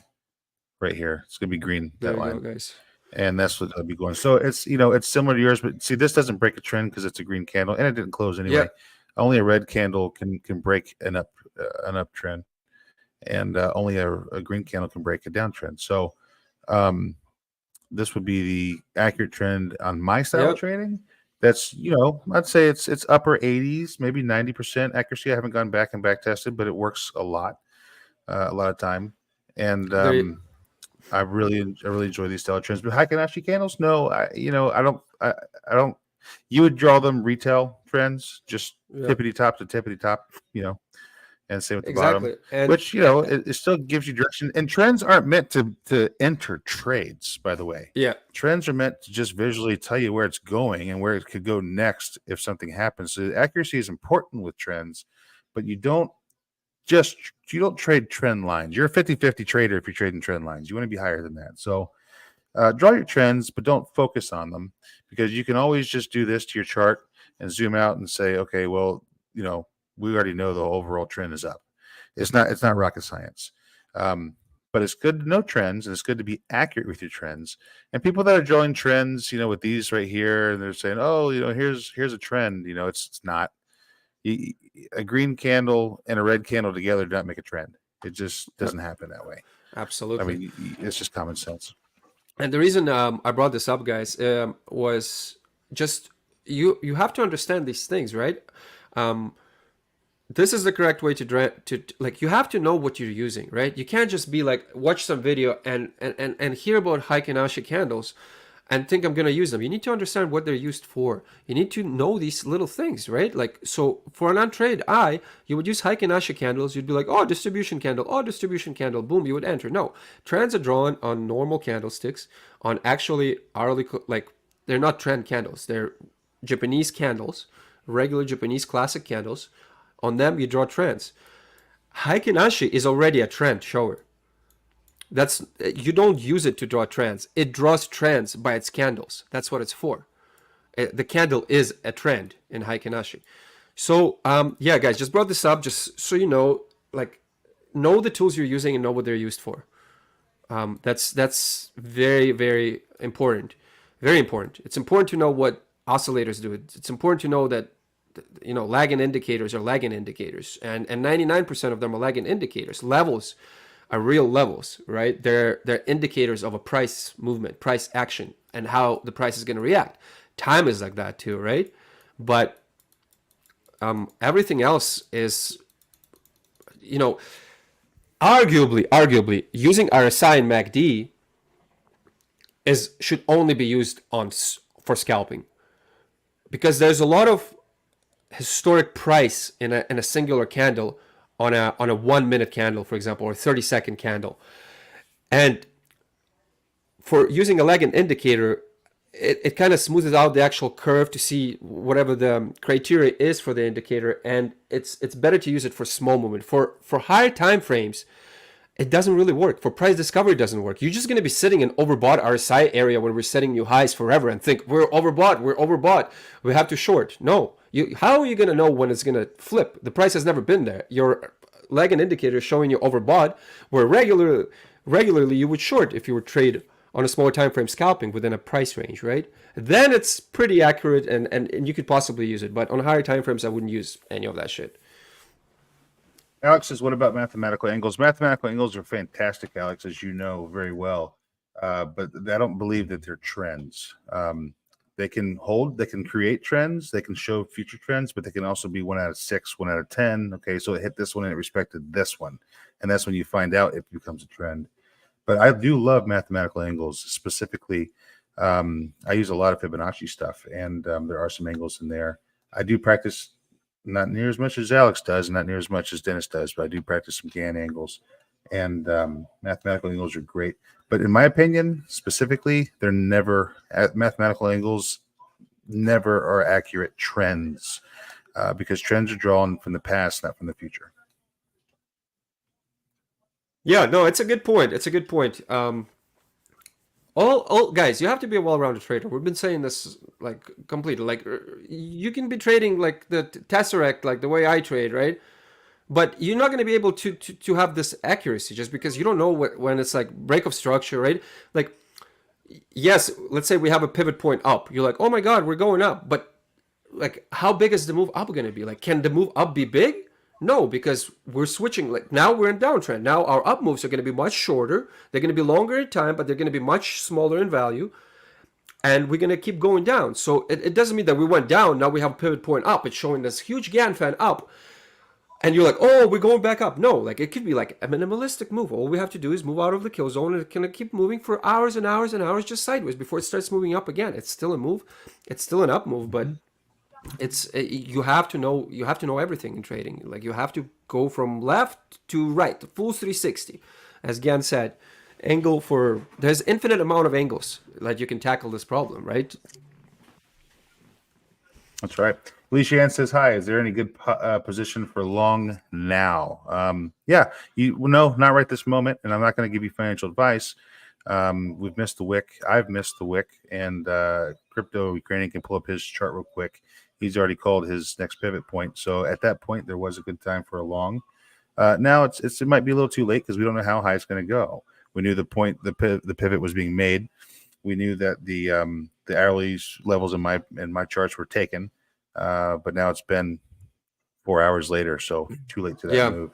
D: right here. It's gonna be green,
C: There
D: that
C: you
D: line.
C: go, guys.
D: And that's what I'll be going. So it's similar to yours, but see, this doesn't break a trend because it's a green candle and it didn't close anyway.
C: Yep.
D: Only a red candle can break an uptrend, and only a green candle can break a downtrend. So this would be the accurate trend on my style of
C: Yep.
D: trading. That's I'd say it's upper 80s, maybe 90% accuracy. I haven't gone back and back tested, but it works a lot of time. And
C: There.
D: I really enjoy these style trends. But Heikin-Ashi candles, no, I don't. You would draw them retail trends, just
C: Yep.
D: tippity top to tippity top, and same with the bottom,
C: Exactly. And
D: which it still gives you direction. And trends aren't meant to enter trades, by the way.
C: yeah.
D: Trends are meant to just visually tell you where it's going and where it could go next if something happens. So accuracy is important with trends, but you don't trade trend lines. You're a 50-50 trader if you're trading trend lines. You want to be higher than that. So draw your trends, but don't focus on them, because you can always just do this to your chart and zoom out and say, okay, well, we already know the overall trend is up. It's not rocket science. But it's good to know trends, and it's good to be accurate with your trends. And people that are drawing trends, with these right here, and they're saying, oh, here's a trend. It's not. A green candle and a red candle together do not make a trend. It just doesn't happen that way.
C: Absolutely.
D: I mean, it's just common sense.
C: And the reason I brought this up, guys, was just you have to understand these things, right? This is the correct way to like, you have to know what you're using, right? You can't just be like, watch some video and hear about Heikin-Ashi candles and think I'm going to use them. You need to understand what they're used for. You need to know these little things, right? Like, so for an untrained eye, you would use Heikin-Ashi candles. You'd be like, oh, distribution candle, boom, you would enter. No, trends are drawn on normal candlesticks, on actually hourly, like, they're not trend candles. They're Japanese candles, regular Japanese classic candles. On them, you draw trends. Heikin-Ashi is already a trend shower. You don't use it to draw trends. It draws trends by its candles. That's what it's for. The candle is a trend in Heikin-Ashi. So yeah, guys, just brought this up just so you know, like, know the tools you're using and know what they're used for. That's very, very important. Very important. It's important to know what oscillators do. It's important to know that lagging indicators are lagging indicators, and 99% of them are lagging indicators. Levels are real levels, right? They're indicators of a price movement, price action, and how the price is going to react. Time is like that too, right? But everything else is, arguably, using RSI and MACD should only be used for scalping, because there's a lot of historic price in a singular candle on a 1 minute candle, for example, or 30-second candle. And for using a lagging indicator, it kind of smoothes out the actual curve to see whatever the criteria is for the indicator, and it's better to use it for small movement. For higher time frames, it doesn't really work. For price discovery, it doesn't work. You're just going to be sitting in overbought RSI area when we're setting new highs forever and think we're overbought, we have to short. No, how are you going to know when it's going to flip? The price has never been there. Your lagging indicator is showing you overbought, where regularly you would short if you would trade on a smaller time frame scalping within a price range, right? Then it's pretty accurate and you could possibly use it. But on higher time frames, I wouldn't use any of that shit.
D: Alex says, what about mathematical angles? Mathematical angles are fantastic, Alex, as you know very well. But I don't believe that they're trends. They can create trends, they can show future trends, but they can also be 1 out of 6, 1 out of 10. Okay, so it hit this one and it respected this one. And that's when you find out it becomes a trend. But I do love mathematical angles. Specifically, I use a lot of Fibonacci stuff, and there are some angles in there. I do practice not near as much as Alex does, not near as much as Dennis does, but I do practice some Gann angles, and mathematical angles are great. But in my opinion, specifically, they're never mathematical angles never are accurate trends because trends are drawn from the past, not from the future.
C: Yeah, no, it's a good point. It's a good point. All guys, you have to be a well-rounded trader. We've been saying this like completely. Like you can be trading like the Tesseract, like the way I trade, right? But you're not going to be able to have this accuracy just because you don't know when it's like break of structure, right? Like, yes, let's say we have a pivot point up. You're like, oh my God, we're going up. But like, how big is the move up going to be? Like, can the move up be big? No, because we're switching. Like now we're in downtrend. Now our up moves are going to be much shorter. They're going to be longer in time, but they're going to be much smaller in value. And we're going to keep going down. So it doesn't mean that we went down. Now we have a pivot point up. It's showing this huge Gann fan up. And you're like, oh, we're going back up. No, like it could be like a minimalistic move. All we have to do is move out of the kill zone and it can keep moving for hours and hours and hours just sideways before it starts moving up again. It's still a move. It's still an up move, but it's you have to know everything in trading. Like you have to go from left to right, the full 360. As Gan said, there's infinite amount of angles that you can tackle this problem, right?
D: That's right. Lee Shan says, hi, is there any good position for long now? Yeah, no, not right this moment, and I'm not going to give you financial advice. We've missed the wick. I've missed the wick, and Crypto Ukrainian can pull up his chart real quick. He's already called his next pivot point. So at that point, there was a good time for a long. Now it might be a little too late because we don't know how high it's going to go. We knew the pivot was being made. We knew that the hourly levels in my charts were taken, but now it's been 4 hours later, so too late to that move.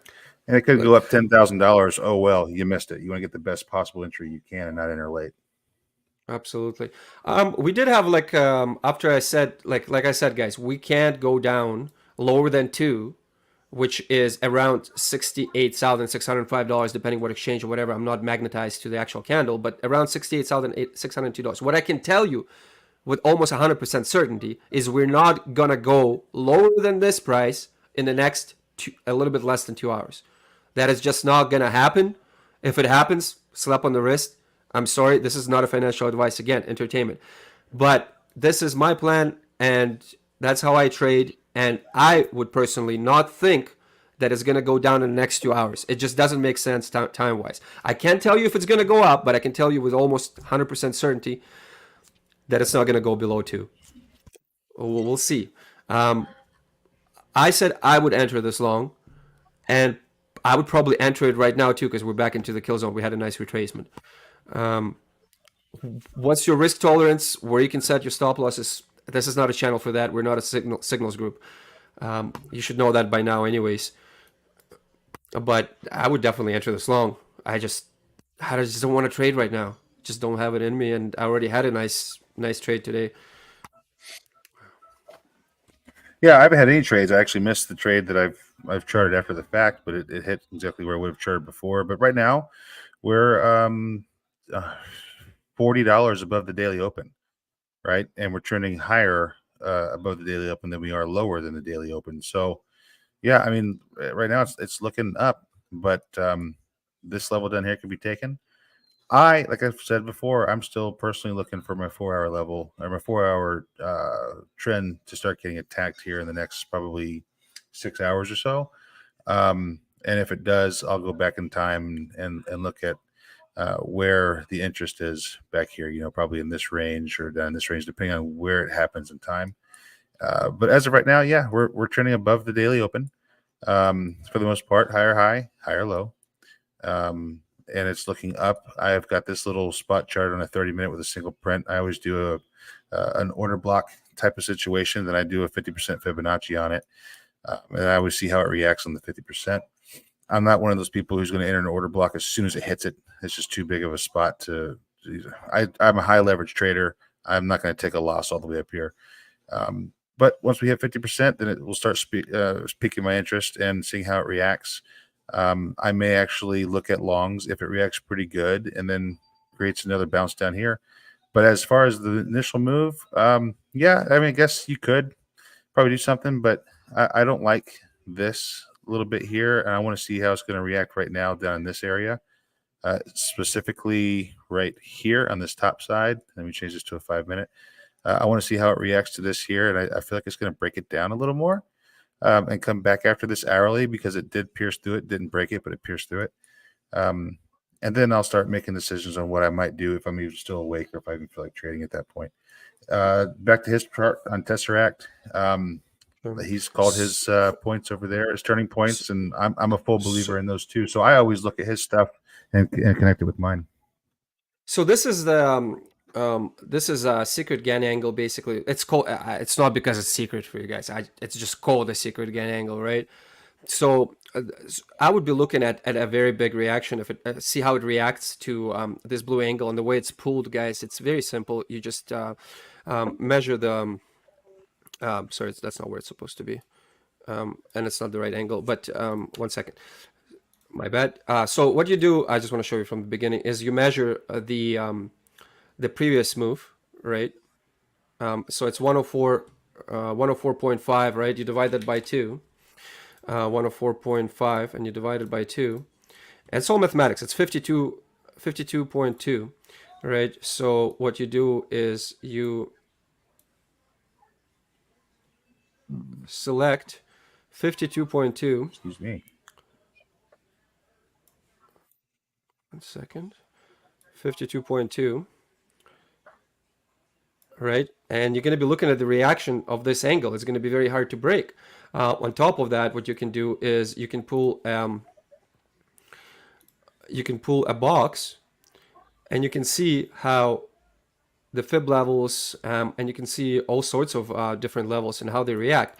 D: And it could go up $10,000. Oh well, you missed it. You want to get the best possible entry you can and not enter late.
C: Absolutely. We did have like after I said like I said, guys, we can't go down lower than 2, which is around $68,605, depending what exchange or whatever. I'm not magnetized to the actual candle, but around $68,602. What I can tell you with almost 100% certainty is we're not gonna go lower than this price in the next a little bit less than 2 hours. That is just not gonna happen. If it happens, slap on the wrist. I'm sorry, this is not a financial advice, again, entertainment. But this is my plan, and that's how I trade. And I would personally not think that it's going to go down in the next 2 hours. It just doesn't make sense time-wise. I can't tell you if it's going to go up, but I can tell you with almost 100% certainty that it's not going to go below 2. We'll see. I said I would enter this long, and I would probably enter it right now too because we're back into the kill zone. We had a nice retracement. What's your risk tolerance? Where you can set your stop losses? This is not a channel for that. We're not a signals group. You should know that by now, anyways. But I would definitely enter this long. I just don't want to trade right now. Just don't have it in me, and I already had a nice trade today.
D: Yeah, I haven't had any trades. I actually missed the trade that I've charted after the fact, but it hit exactly where I would have charted before. But right now, we're $40 above the daily open, right? And we're trending higher above the daily open than we are lower than the daily open. So, yeah, I mean, right now it's looking up, but this level down here can be taken. Like I've said before, I'm still personally looking for my 4-hour level or my 4-hour trend to start getting attacked here in the next probably 6 hours or so. And if it does, I'll go back in time and look at where the interest is back here, probably in this range or down this range, depending on where it happens in time. But as of right now, yeah, we're trending above the daily open for the most part, higher high, higher low. and it's looking up, I've got this little spot chart on a 30-minute with a single print. I always do an order block type of situation. Then I do a 50% Fibonacci on it, and I always see how it reacts on the 50%. I'm not one of those people who's going to enter an order block as soon as it hits it. It's just too big of a spot to. I'm a high leverage trader. I'm not going to take a loss all the way up here. But once we hit 50%, then it will start piquing my interest and seeing how it reacts. I may actually look at longs if it reacts pretty good and then creates another bounce down here. But as far as the initial move, yeah, I mean, I guess you could probably do something, but I don't like this a little bit here, and I want to see how it's going to react right now down in this area, specifically right here on this top side. Let me change this to a 5-minute. I want to see how it reacts to this here, and I feel like it's going to break it down a little more and come back after this hourly because it did pierce through it. Didn't break it, but it pierced through it. And then I'll start making decisions on what I might do if I'm even still awake or if I even feel like trading at that point. Back to his chart on Tesseract. He's called his points over there as turning points, and I'm a full believer in those too. So I always look at his stuff and connect it with mine.
C: So this is the this is a secret Gann angle. Basically, it's called. It's not because it's secret for you guys. It's just called a secret Gann angle, right? So I would be looking at a very big reaction if it see how it reacts to this blue angle and the way it's pulled, guys. It's very simple. You just measure the. Sorry, that's not where it's supposed to be, and it's not the right angle. But 1 second, my bad. So what you do, I just want to show you from the beginning, is you measure the previous move, right? So it's 104, 104.5, right? You divide that by 2, 104.5, and you divide it by 2. And it's all mathematics. It's 52.2, right? So what you do is you select 52.2.
D: Excuse me.
C: 1 second. 52.2. Right, and you're going to be looking at the reaction of this angle. It's going to be very hard to break. On top of that, what you can do is you can pull a box, and you can see how the fib levels, and you can see all sorts of different levels and how they react.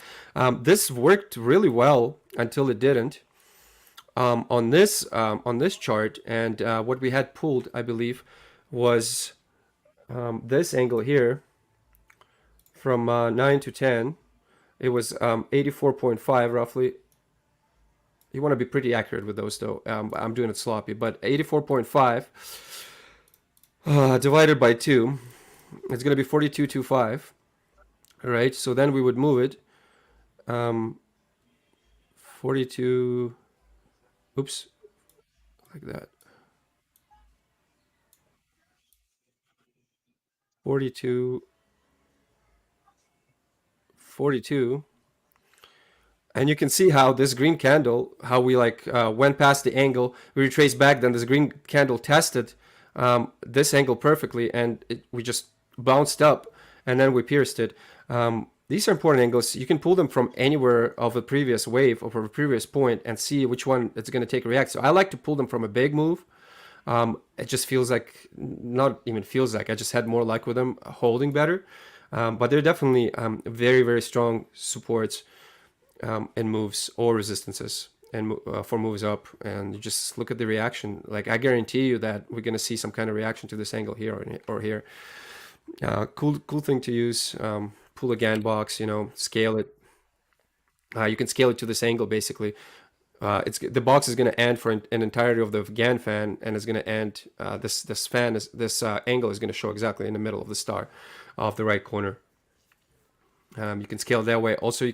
C: This worked really well until it didn't on this chart. And what we had pulled, I believe, was this angle here. From 9 to 10, it was 84.5 roughly. You want to be pretty accurate with those though. I'm doing it sloppy, but 84.5 divided by 2, it's going to be 42.25. All right, so then we would move it. 42, oops, like that. 42. And you can see how this green candle, how we went past the angle, we retraced back, then this green candle tested this angle perfectly, and we just bounced up, and then we pierced it. These are important angles. You can pull them from anywhere of a previous wave or from a previous point and see which one it's going to take a react. So I like to pull them from a big move. It just feels like, not even feels like, I just had more luck with them holding better. But they're definitely very, very strong supports in moves or resistances and for moves up. And you just look at the reaction. Like, I guarantee you that we're going to see some kind of reaction to this angle here or here. Cool thing to use. Pull a Gann box, scale it. You can scale it to this angle basically. The box is going to end for an entirety of the Gann fan, and it's going to end. This angle is going to show exactly in the middle of the star, of the right corner. You can scale that way. Also, you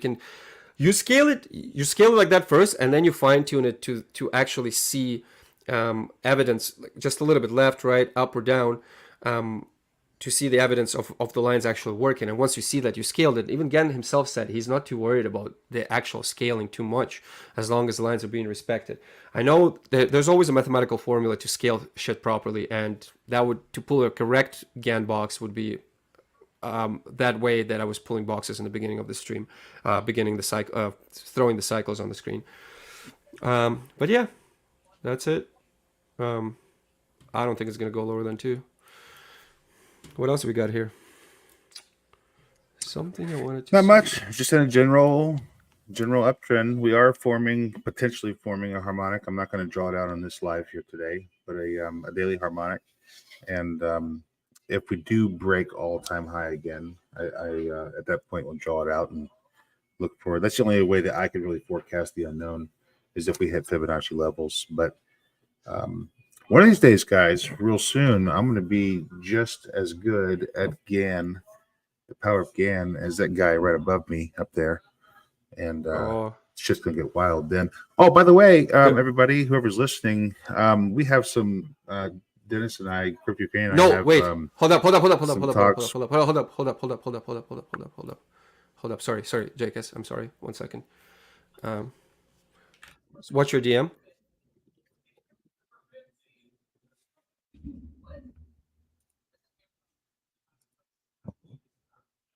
C: scale it like that first, and then you fine tune it to actually see evidence, just a little bit left, right, up or down, to see the evidence of the lines actually working. And once you see that you scaled it, even Gann himself said he's not too worried about the actual scaling too much, as long as the lines are being respected. I know that there's always a mathematical formula to scale shit properly, and to pull a correct Gann box would be that way that I was pulling boxes in the beginning of the stream, beginning the cycle, throwing the cycles on the screen. But yeah, that's it. I don't think it's going to go lower than 2. What else we got here? Something I wanted to
D: Not
C: see.
D: much. Just in a general uptrend. We are potentially forming a harmonic. I'm not going to draw it out on this live here today, but a daily harmonic. And if we do break all-time high again, I at that point will draw it out and look for. That's the only way that I can really forecast the unknown is if we hit Fibonacci levels. But one of these days, guys, real soon, I'm going to be just as good at GAN, the power of GAN, as that guy right above me up there. And it's just going to get wild then. Oh, by the way, everybody, whoever's listening, we have some Dennis and I, Crypto Kane, and I have,
C: wait. Hold up. Sorry, JKS. I'm sorry. 1 second. What's your DM?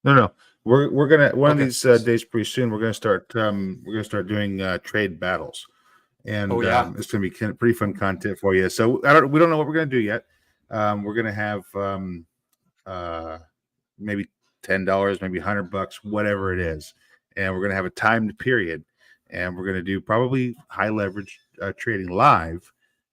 D: No. We're gonna one of these days pretty soon. We're gonna start doing trade battles, and it's gonna be pretty fun content for you. So we don't know what we're gonna do yet. We're gonna have maybe $10, maybe $100, whatever it is, and we're gonna have a timed period, and we're gonna do probably high leverage trading live.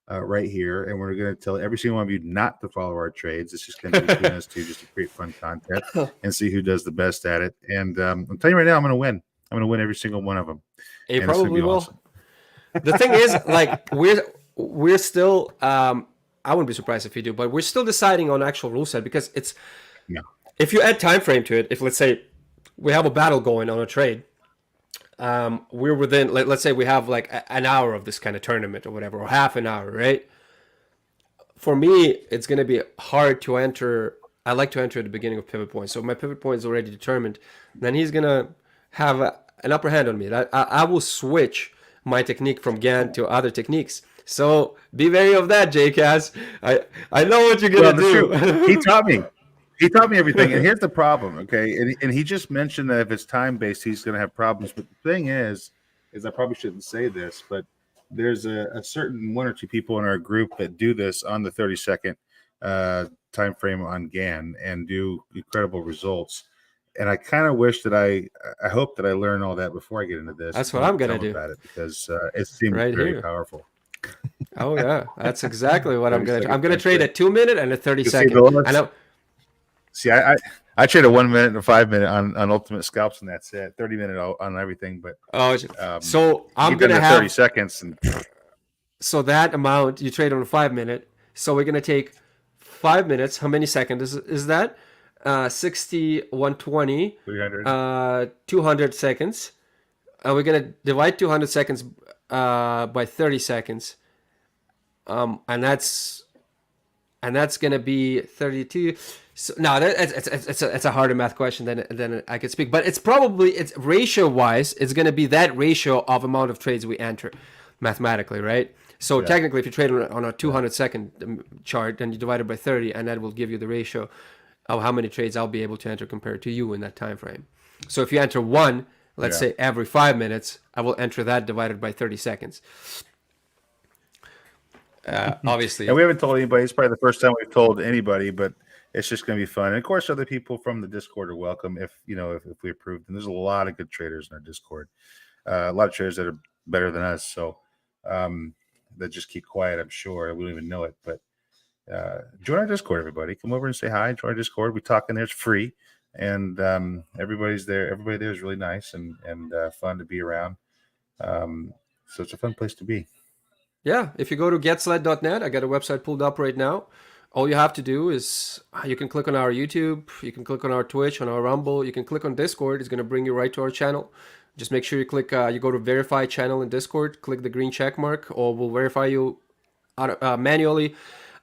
D: Right here, and we're going to tell every single one of you not to follow our trades. It's just going to be between us two, just to create fun content and see who does the best at it. And I'm telling you right now, I'm going to win. I'm going to win every single one of them.
C: You probably will. Awesome. The thing is, like, we're still. I wouldn't be surprised if you do, but we're still deciding on actual rule set because it's.
D: Yeah.
C: If you add time frame to it, if let's say we have a battle going on a trade. We're within, let's say we have like an hour of this kind of tournament or whatever, or half an hour, right? For me, it's going to be hard to enter. I like to enter at the beginning of pivot point. So my pivot point is already determined. Then he's going to have an upper hand on me. I will switch my technique from GAN to other techniques. So be wary of that, JCAS. I know what you're going to do.
D: He taught me. He taught me everything, and here's the problem, okay? And he just mentioned that if it's time-based, he's going to have problems. But the thing is I probably shouldn't say this, but there's a certain one or two people in our group that do this on the 30-second time frame on GAN and do incredible results. And I kind of wish that I hope that I learn all that before I get into this.
C: That's what I'm going to do.
D: About it because it seems very powerful.
C: Oh, yeah. That's exactly what I'm going to do. I'm going to trade a 2 minute and a 30-second. I know.
D: See, I trade a 1 minute and a 5 minute on ultimate scalps, and that's it. 30-minute on everything, but
C: so I'm gonna have
D: 30 seconds, and
C: so that amount you trade on a 5 minute. So we're gonna take 5 minutes. How many seconds is that? 60, 120, 200 seconds. We're gonna divide 200 seconds by 30 seconds, and that's gonna be 32. So, no, it's a harder math question than I could speak. But it's ratio-wise, it's going to be that ratio of amount of trades we enter mathematically, right? So technically, if you trade on a 200-second chart, then you divide it by 30, and that will give you the ratio of how many trades I'll be able to enter compared to you in that time frame. So if you enter one, let's say every 5 minutes, I will enter that divided by 30 seconds. Obviously.
D: And we haven't told anybody. It's probably the first time we've told anybody, but it's just going to be fun. And of course, other people from the Discord are welcome if we approve. And there's a lot of good traders in our Discord. A lot of traders that are better than us. So that just keep quiet, I'm sure. We don't even know it. But join our Discord, everybody. Come over and say hi. Join our Discord. We talk in there. It's free. And everybody's there. Everybody there is really nice and fun to be around. So it's a fun place to be.
C: Yeah. If you go to getsled.net, I got a website pulled up right now. All you have to do is you can click on our YouTube, you can click on our Twitch, on our Rumble, you can click on Discord. It's going to bring you right to our channel. Just make sure you click, you go to verify channel in Discord, click the green check mark, or we'll verify you manually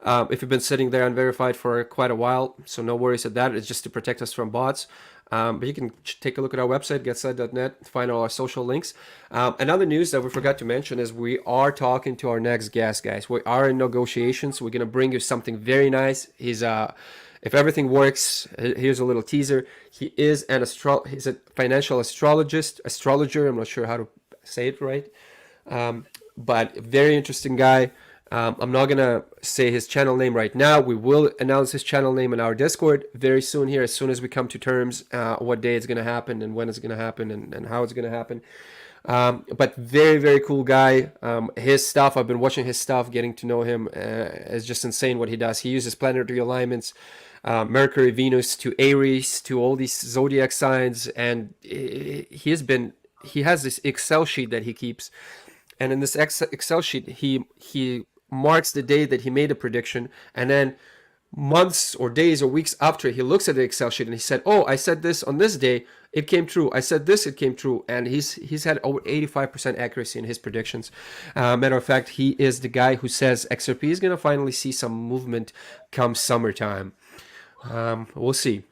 C: if you've been sitting there unverified for quite a while. So no worries at that. It's just to protect us from bots. But you can take a look at our website, getsled.net, find all our social links. Another news that we forgot to mention is we are talking to our next guest, guys. We are in negotiations. We're going to bring you something very nice. He's if everything works, here's a little teaser. He is he's a financial astrologer. I'm not sure how to say it right. But very interesting guy. I'm not gonna say his channel name right now. We will announce his channel name in our Discord very soon here, as soon as we come to terms what day it's gonna happen and when it's gonna happen and how it's gonna happen. But very, very cool guy. His stuff, I've been watching his stuff, getting to know him. Is just insane what he does. He uses planetary alignments, Mercury, Venus to Aries, to all these zodiac signs, and he has this Excel sheet that he keeps, and in this Excel sheet he marks the day that he made a prediction, and then months or days or weeks after, he looks at the Excel sheet and he said, oh, I said this on this day, it came true. I said this, it came true. And he's had over 85% accuracy in his predictions. Matter of fact, he is the guy who says XRP is going to finally see some movement come summertime. We'll see.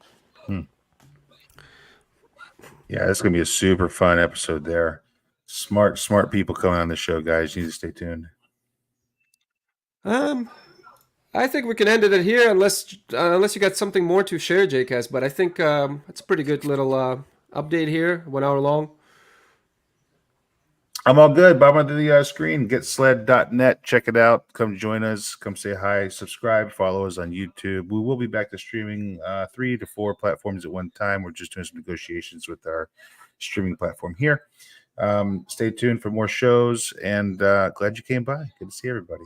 D: Yeah, it's gonna be a super fun episode there. Smart people coming on the show, guys. You need to stay tuned.
C: I think we can end it here, unless you got something more to share, JCast. But I think it's a pretty good little update here, 1 hour long.
D: I'm all good. Bottom of the screen, get SLED.net. Check it out. Come join us. Come say hi. Subscribe. Follow us on YouTube. We will be back to streaming 3 to 4 platforms at one time. We're just doing some negotiations with our streaming platform here. Stay tuned for more shows, and glad you came by. Good to see everybody.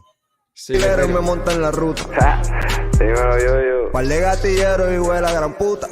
C: See you later.
A: Me monta en la ruta.
B: Dímelo, yo.
A: Par de gatilleros y huele a gran puta.